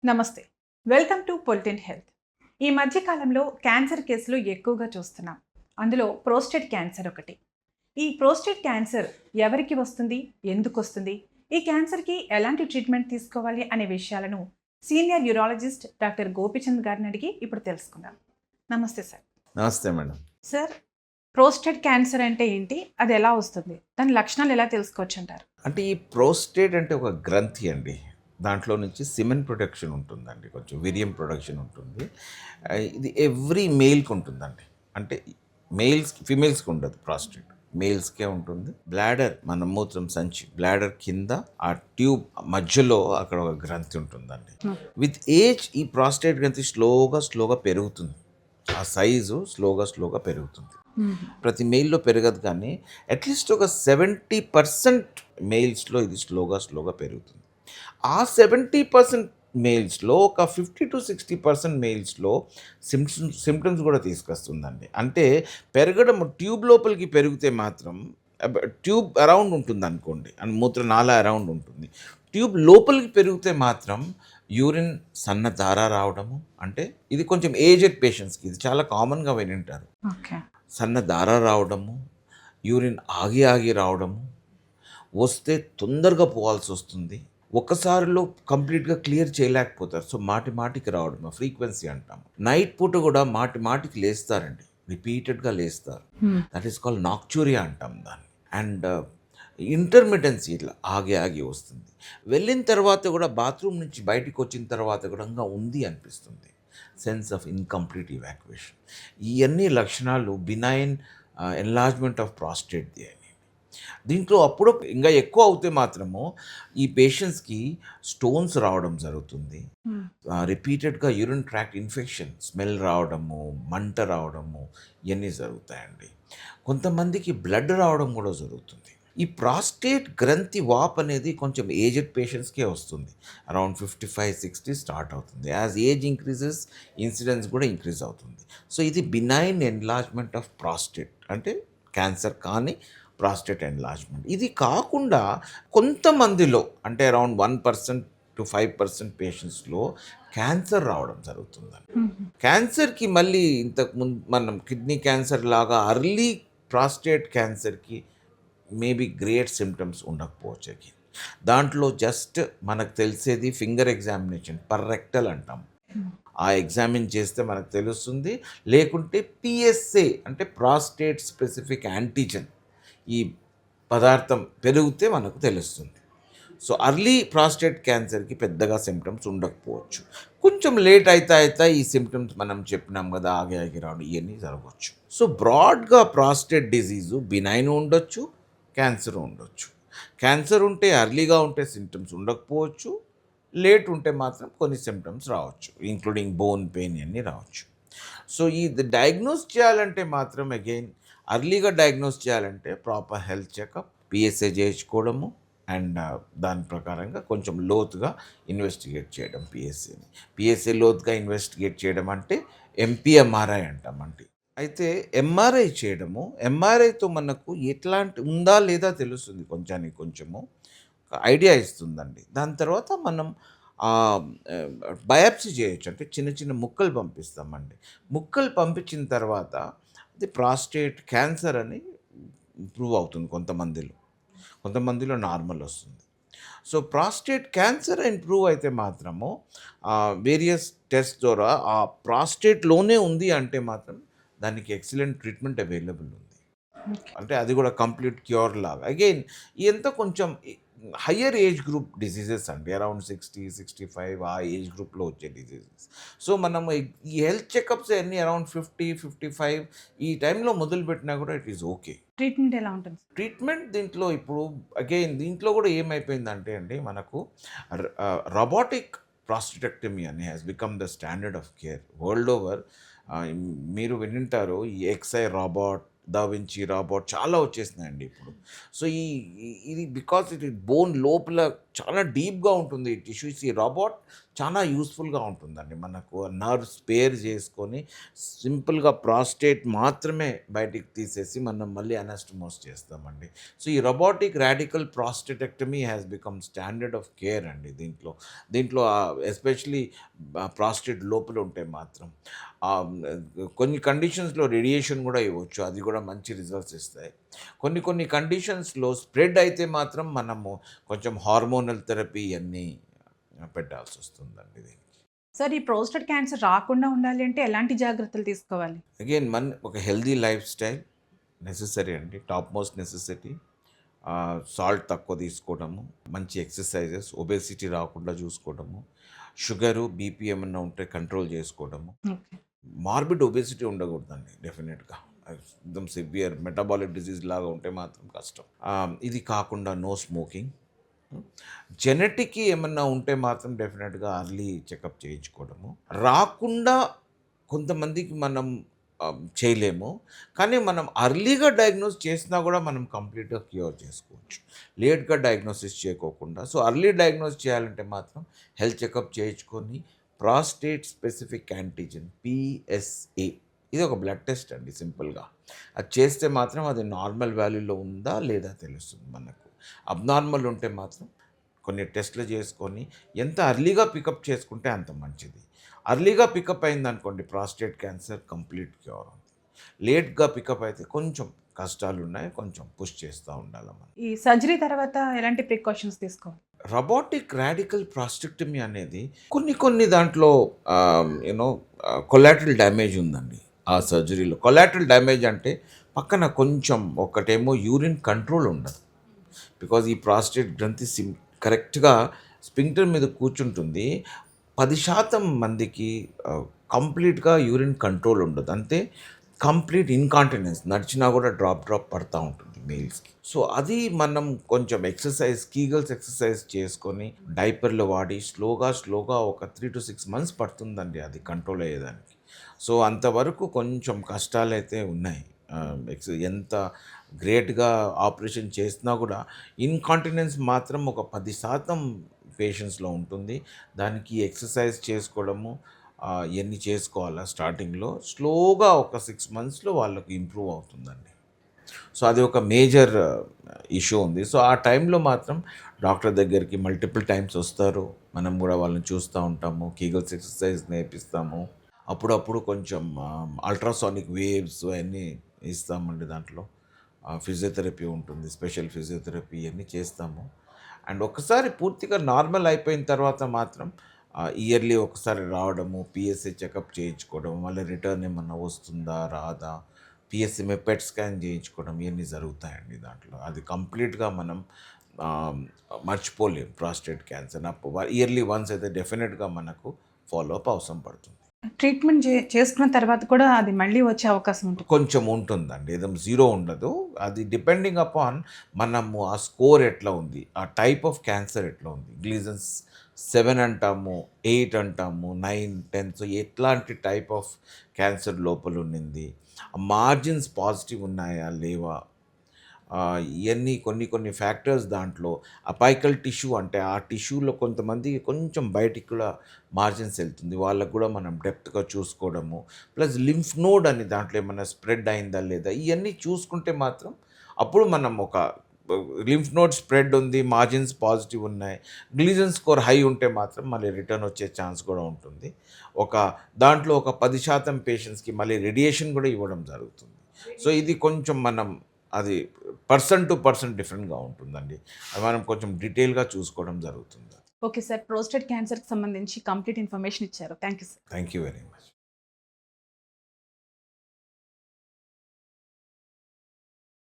నమస్తే. Welcome to పొలిటిన్ health. ఈ మధ్య కాలంలో క్యాన్సర్ కేసులు ఎక్కువగా చూస్తున్నాం. అందులో ప్రోస్టేట్ క్యాన్సర్ ఒకటి. ఈ ప్రోస్టేట్ క్యాన్సర్ ఎవరికి వస్తుంది? ఎందుకు వస్తుంది? ఈ క్యాన్సర్‌కి ఎలాంటి ట్రీట్మెంట్ తీసుకోవాలి అనే విషయాలను సీనియర్ యూరాలజిస్ట్ డాక్టర్ గోపీచంద్ గారిని అడిగి ఇప్పుడు తెలుసుకుందాం. నమస్తే సార్. నమస్తే మేడం. సార్, ప్రోస్టేట్ క్యాన్సర్ అంటే ఏంటి? అది ఎలా వస్తుంది? దాని లక్షణాలు ఎలా తెలుసుకోవచ్చంటారు? అంటే ఈ ప్రోస్టేట్ అంటే ఒక గ్రంథి అండి. దాంట్లో నుంచి సిమెన్ ప్రొడక్షన్ ఉంటుందండి. కొంచెం వీర్యం ప్రొడక్షన్ ఉంటుంది. ఇది ఎవ్రీ మేల్‌కి ఉంటుందండి. అంటే ఫీమేల్స్‌కి ఉండదు ప్రాస్టేట్. మేల్స్‌కే ఉంటుంది. బ్లాడర్ మన మూత్రం సంచి బ్లాడర్ కింద ఆ ట్యూబ్ మధ్యలో అక్కడ ఒక గ్రంథి ఉంటుందండి. విత్ ఏజ్ ఈ ప్రాస్టేట్ గ్రంథి స్లోగా పెరుగుతుంది. ఆ సైజు స్లోగా పెరుగుతుంది. ప్రతి మెయిల్‌లో పెరగదు కానీ అట్‌లీస్ట్ ఒక 70% మెయిల్స్‌లో ఇది స్లోగా పెరుగుతుంది. ఆ 70% మెయిల్స్‌లో ఒక 50-60% మెయిల్స్‌లో సిమ్టమ్స్ కూడా తీసుకొస్తుందండి. అంటే పెరగడం ట్యూబ్ లోపలికి పెరిగితే మాత్రం ట్యూబ్ అరౌండ్ ఉంటుందనుకోండి. మూత్రనాళ అరౌండ్ ఉంటుంది. ట్యూబ్ లోపలికి పెరిగితే మాత్రం యూరిన్ సన్న ధార రావడము. అంటే ఇది కొంచెం ఏజ్డ్ పేషెంట్స్‌కి ఇది చాలా కామన్‌గా వినుంటారు. ఓకే. సన్న ధార రావడము, యూరిన్ ఆగి రావడము, వస్తే తొందరగా పోవాల్సొస్తుంది. ఒక్కసారిలో కంప్లీట్‌గా క్లియర్ చేయలేకపోతారు. సో, మాటికి రావడం ఫ్రీక్వెన్సీ అంటాము. నైట్ పూట కూడా మాటికి లేస్తారండి. రిపీటెడ్‌గా లేస్తారు. దట్ ఈస్ కాల్డ్ నాక్చురియా అంటాం దాన్ని. అండ్ ఇంటర్మిటెన్సీ ఇట్లా ఆగి వస్తుంది. వెళ్ళిన తర్వాత కూడా బాత్రూమ్ నుంచి బయటికొచ్చిన తర్వాత కూడా ఇంకా ఉంది అనిపిస్తుంది. Sense of incomplete evacuation. ఇయన్నీ లక్షణాలు బినైన్ ఎన్లార్జ్‌మెంట్ ఆఫ్ ప్రాస్టేట్‌ది అని. దీంట్లో అప్పుడు ఇంకా ఎక్కువ అవుతే మాత్రము ఈ పేషెంట్స్‌కి స్టోన్స్ రావడం జరుగుతుంది. రిపీటెడ్‌గా యూరిన్ ట్రాక్ట్ ఇన్ఫెక్షన్, స్మెల్ రావడము, మంట రావడము ఇయన్నీ జరుగుతాయండి. కొంతమందికి బ్లడ్ రావడం కూడా జరుగుతుంది. ఈ ప్రాస్టేట్ గ్రంథి వాప్ అనేది కొంచెం ఏజ్డ్ పేషెంట్స్‌కే వస్తుంది. అరౌండ్ 55-60 స్టార్ట్ అవుతుంది. యాజ్ ఏజ్ ఇంక్రీజెస్ ఇన్సిడెన్స్ కూడా ఇంక్రీజ్ అవుతుంది. సో, ఇది బినైన్ ఎన్లార్జ్‌మెంట్ ఆఫ్ ప్రాస్టేట్ అంటే క్యాన్సర్ కానీ ప్రాస్టేట్ ఎన్లార్జ్‌మెంట్. ఇది కాకుండా కొంతమందిలో అంటే అరౌండ్ 1% to 5% పేషెంట్స్‌లో క్యాన్సర్ రావడం జరుగుతుందండి. క్యాన్సర్‌కి మళ్ళీ ఇంతకుముందు మనం కిడ్నీ క్యాన్సర్ లాగా అర్లీ ప్రాస్టేట్ క్యాన్సర్‌కి మేబీ గ్రేట్ సిమ్టమ్స్ ఉండకపోవచ్చు అగైన్. దాంట్లో జస్ట్ మనకు తెలిసేది ఫింగర్ ఎగ్జామినేషన్ రెక్టల్ అంటాం. ఆ ఎగ్జామిన్ చేస్తే మనకు తెలుస్తుంది. లేకుంటే పిఎస్ఏ అంటే ప్రాస్టేట్ స్పెసిఫిక్ యాంటీజెన్ ఈ పదార్థం పెరిగితే మనకు తెలుస్తుంది. సో, అర్లీ ప్రాస్టేట్ క్యాన్సర్‌కి పెద్దగా సిమ్టమ్స్ ఉండకపోవచ్చు. కొంచెం లేట్ అయితా ఈ సిమ్టమ్స్ మనం చెప్పినాం కదా ఆగి రావడం ఇవన్నీ జరగవచ్చు. సో, బ్రాడ్‌గా ప్రాస్టేట్ డిజీజు బినైన్ ఉండొచ్చు, క్యాన్సర్ ఉండొచ్చు. క్యాన్సర్ ఉంటే అర్లీగా ఉంటే సిమ్టమ్స్ ఉండకపోవచ్చు. లేట్ ఉంటే మాత్రం కొన్ని సిమ్టమ్స్ రావచ్చు. ఇంక్లూడింగ్ బోన్ పెయిన్ ఇవన్నీ రావచ్చు. సో, ఇది డయాగ్నోస్ చేయాలంటే మాత్రం అగైన్ అర్లీగా డయాగ్నోస్ చేయాలంటే ప్రాపర్ హెల్త్ చెకప్, పిఎస్ఏ చేయించుకోవడము అండ్ దాని ప్రకారంగా కొంచెం లోతుగా ఇన్వెస్టిగేట్ చేయడం పిఎస్ఏని. పిఎస్ఏ లోతుగా ఇన్వెస్టిగేట్ చేయడం అంటే ఎంపీఎంఆర్ఐ అంటామండి. అయితే ఎంఆర్ఐ చేయడము, ఎంఆర్ఐతో మనకు ఎట్లాంటి ఉందా లేదా తెలుస్తుంది కొంచెము. ఐడియా ఇస్తుందండి. దాని తర్వాత మనం బయాప్సీ చేయొచ్చు. అంటే చిన్న ముక్కలు పంపిస్తామండి. ముక్కలు పంపించిన తర్వాత అది ప్రాస్టేట్ క్యాన్సర్ అని ప్రూవ్ అవుతుంది కొంతమందిలో. కొంతమందిలో నార్మల్ వస్తుంది. సో, ప్రాస్టేట్ క్యాన్సర్ అని ప్రూవ్ అయితే మాత్రము వేరియస్ టెస్ట్ ద్వారా ఆ ప్రాస్టేట్‌లోనే ఉంది అంటే మాత్రం దానికి ఎక్సలెంట్ ట్రీట్మెంట్ అవైలబుల్ ఉంది. అంటే అది కూడా కంప్లీట్ క్యూర్ లాగా. అగైన్ ఇదంతా కొంచెం హయ్యర్ ఏజ్ గ్రూప్ డిసీజెస్ అండి. అరౌండ్ 60-65 ఆ ఏజ్ గ్రూప్‌లో వచ్చే డిసీజెస్. సో, మనము ఈ హెల్త్ చెకప్స్ అన్నీ అరౌండ్ 50-55 ఈ టైంలో మొదలుపెట్టినా కూడా ఇట్ ఈస్ ఓకే. ట్రీట్మెంట్ ఎలా ఉంటుంది? ట్రీట్మెంట్ దీంట్లో ఇప్పుడు అగైన్ దీంట్లో కూడా ఏమైపోయిందంటే అండి మనకు రోబోటిక్ ప్రాస్టెక్టమీ అని has become the standard of care world over. మీరు వినుంటారు ఈ ఎక్స్ఐ రోబోట్, దావించి రాబోట్ చాలా వచ్చేసినాయండి ఇప్పుడు. సో ఇది బికాస్ ఇది బోన్ లోపల చాలా డీప్గా ఉంటుంది ఈ టిష్యూస్. ఈ రాబోట్ చాలా యూస్ఫుల్గా ఉంటుందండి మనకు. నర్వ్ స్పేర్ చేసుకొని సింపుల్గా ప్రాస్టేట్ మాత్రమే బయటికి తీసేసి మనం మళ్ళీ అనస్టమోస్ చేస్తామండి. సో ఈ robotic radical prostatectomy has become standard of care అండి దీంట్లో ఎస్పెషలీ ప్రాస్టేట్ లోపల ఉంటే మాత్రం కొన్ని కండిషన్స్లో రేడియేషన్ కూడా ఇవ్వచ్చు, అది కూడా మంచి రిజల్ట్స్ ఇస్తాయి. కొన్ని కండిషన్స్లో స్ప్రెడ్ అయితే మాత్రం మనము కొంచెం హార్మోనల్ థెరపీ అన్నీ పెట్టాల్సి వస్తుందండి దీనికి. సార్ ఈ ప్రోస్టేట్ క్యాన్సర్ రాకుండా ఉండాలి అంటే ఎలాంటి జాగ్రత్తలు తీసుకోవాలి? అగైన్ ఒక హెల్దీ లైఫ్ స్టైల్ నెసెసరీ అండి, టాప్ మోస్ట్ నెసెసిటీ. సాల్ట్ తక్కువ తీసుకోవడము, మంచి ఎక్సర్సైజెస్, ఒబేసిటీ రాకుండా చూసుకోవడము, షుగరు బీపీ ఏమన్నా ఉంటే కంట్రోల్ చేసుకోవడము. ఓకే. మార్బిడ్ ఒబేసిటీ ఉండకూడదండి డెఫినెట్గా. ఎక్దమ్ సివియర్ మెటబాలిక్ డిసీజ్ లాగా ఉంటే మాత్రం కష్టం. ఇది కాకుండా నో స్మోకింగ్. జెనెటిక్ ఏమన్నా ఉంటే మాత్రం డెఫినెట్గా అర్లీ చెకప్ చేయించుకోవడము. రాకుండా కొంతమందికి మనం చేయలేము, కానీ మనం అర్లీగా డయాగ్నోస్ చేసినా కూడా మనం కంప్లీట్గా క్యూర్ చేసుకోవచ్చు, లేట్గా డయాగ్నోసిస్ చేయకోకుండా. సో అర్లీ డయాగ్నోస్ చేయాలంటే మాత్రం హెల్త్ చెకప్ చేయించుకొని ప్రాస్టేట్ స్పెసిఫిక్ యాంటీజెన్ పిఎస్ఏ, ఇది ఒక బ్లడ్ టెస్ట్ అండి సింపుల్గా. అది చేస్తే మాత్రం అది నార్మల్ వాల్యూలో ఉందా లేదా తెలుస్తుంది మనకు. అబ్నార్మల్ ఉంటే మాత్రం కొన్ని టెస్ట్లు చేసుకొని ఎంత అర్లీగా పికప్ చేసుకుంటే అంత మంచిది. అర్లీగా పికప్ అయిందనుకోండి ప్రాస్టేట్ క్యాన్సర్ కంప్లీట్ క్యూర్ అవుతుంది. లేట్గా పికప్ అయితే కొంచెం కష్టాలు ఉన్నాయి, కొంచెం పుష్ చేస్తూ ఉండాలి మనం. ఈ సర్జరీ తర్వాత ఎలాంటి ప్రికాషన్స్ తీసుకోవాలి? రోబోటిక్ రాడికల్ ప్రాస్టెక్టమీ అనేది కొన్ని దాంట్లో యూనో కొలాటరల్ డ్యామేజ్ ఉందండి ఆ సర్జరీలో. కొలాటరల్ డ్యామేజ్ అంటే పక్కన కొంచెం ఒకటేమో యూరిన్ కంట్రోల్ ఉండదు, బికాజ్ ఈ ప్రాస్టేట్ గ్రంథి కరెక్ట్గా స్పింక్టర్ మీద కూర్చుంటుంది. 10% మందికి కంప్లీట్గా యూరిన్ కంట్రోల్ ఉండదు, అంతే కంప్లీట్ ఇన్కాంటినెన్స్, నడిచినా కూడా డ్రాప్ పడుతూ ఉంటుంది మెయిల్స్కి. సో అది మనం కొంచెం ఎక్సర్సైజ్, కీగల్స్ ఎక్సర్సైజ్ చేసుకొని డైపర్లు వాడి స్లోగా ఒక 3 to 6 months పడుతుందండి అది కంట్రోల్ అయ్యేదానికి. సో అంతవరకు కొంచెం కష్టాలైతే ఉన్నాయి. ఎంత గ్రేట్గా ఆపరేషన్ చేసినా కూడా ఇన్కాంటినెన్స్ మాత్రం ఒక 10% పేషెంట్స్లో ఉంటుంది. దానికి ఎక్సర్సైజ్ చేసుకోవడము ఇవన్నీ చేసుకోవాలా స్టార్టింగ్లో. స్లోగా ఒక 6 monthsలో వాళ్ళకు ఇంప్రూవ్ అవుతుందండి. సో అది ఒక మేజర్ ఇష్యూ ఉంది. సో ఆ టైంలో మాత్రం డాక్టర్ దగ్గరికి మల్టిపుల్ టైమ్స్ వస్తారు, మనం కూడా వాళ్ళని చూస్తూ ఉంటాము, కీగల్స్ ఎక్సర్సైజ్ నేర్పిస్తాము. అప్పుడప్పుడు కొంచెం అల్ట్రాసానిక్ వేవ్స్ అవన్నీ ఇస్తామండి. దాంట్లో ఫిజియోథెరపీ ఉంటుంది, స్పెషల్ ఫిజియోథెరపీ ఇవన్నీ చేస్తాము. అండ్ ఒకసారి పూర్తిగా నార్మల్ అయిపోయిన తర్వాత మాత్రం ఇయర్లీ ఒకసారి రావడము, పిఎస్ఏ చెకప్ చేయించుకోవడం, మళ్ళీ రిటర్న్ ఏమన్నా వస్తుందా రాదా, పిఎస్ఏ పెట్ స్కాన్ చేయించుకోవడం, ఇవన్నీ జరుగుతాయండి దాంట్లో. అది కంప్లీట్గా మనం మర్చిపోలేం ప్రాస్టేట్ క్యాన్సర్. ఇయర్లీ వన్స్ అయితే డెఫినెట్గా మనకు ఫాలోఅప్ అవసరం పడుతుంది. ట్రీట్మెంట్ చేసుకున్న తర్వాత కూడా అది మళ్ళీ వచ్చే అవకాశం ఉంటుంది? కొంచెం ఉంటుందండి, ఏదో జీరో ఉండదు. అది డిపెండింగ్ అపాన్ మనము ఆ స్కోర్ ఎట్లా ఉంది, ఆ టైప్ ఆఫ్ క్యాన్సర్ ఎట్లా ఉంది. గ్లీజన్స్ 7 అంటాము, 8 అంటాము, 9, 10. సో ఎట్లాంటి టైప్ ఆఫ్ క్యాన్సర్ లోపల ఉన్నింది, మార్జిన్స్ పాజిటివ్ ఉన్నాయా లేవా, ఇవన్నీ కొన్ని ఫ్యాక్టర్స్. దాంట్లో అపైకల్ టిష్యూ అంటే ఆ టిష్యూలో కొంతమందికి కొంచెం బయటికి కూడా మార్జిన్స్ వెళ్తుంది, వాళ్ళకు కూడా మనం డెప్త్గా చూసుకోవడము. ప్లస్ లింఫ్ నోడ్ అని దాంట్లో ఏమైనా స్ప్రెడ్ అయిందా లేదా, ఇవన్నీ చూసుకుంటే మాత్రం అప్పుడు మనం ఒక లింఫ్ నోడ్ స్ప్రెడ్ ఉంది, మార్జిన్స్ పాజిటివ్ ఉన్నాయి, గ్లీజన్ స్కోర్ హై ఉంటే మాత్రం మళ్ళీ రిటర్న్ వచ్చే ఛాన్స్ కూడా ఉంటుంది. దాంట్లో ఒక 10% పేషెంట్స్కి మళ్ళీ రేడియేషన్ కూడా ఇవ్వడం జరుగుతుంది. సో ఇది కొంచెం మనం అది పర్సన్ టు పర్సన్ డిఫరెంట్గా ఉంటుందండి, అది మనం కొంచెం డీటెయిల్గా చూసుకోవడం జరుగుతుంది. ఓకే సార్, ప్రోస్టేట్ క్యాన్సర్కి సంబంధించి కంప్లీట్ ఇన్ఫర్మేషన్ ఇచ్చారు. Thank you sir. Thank you very much.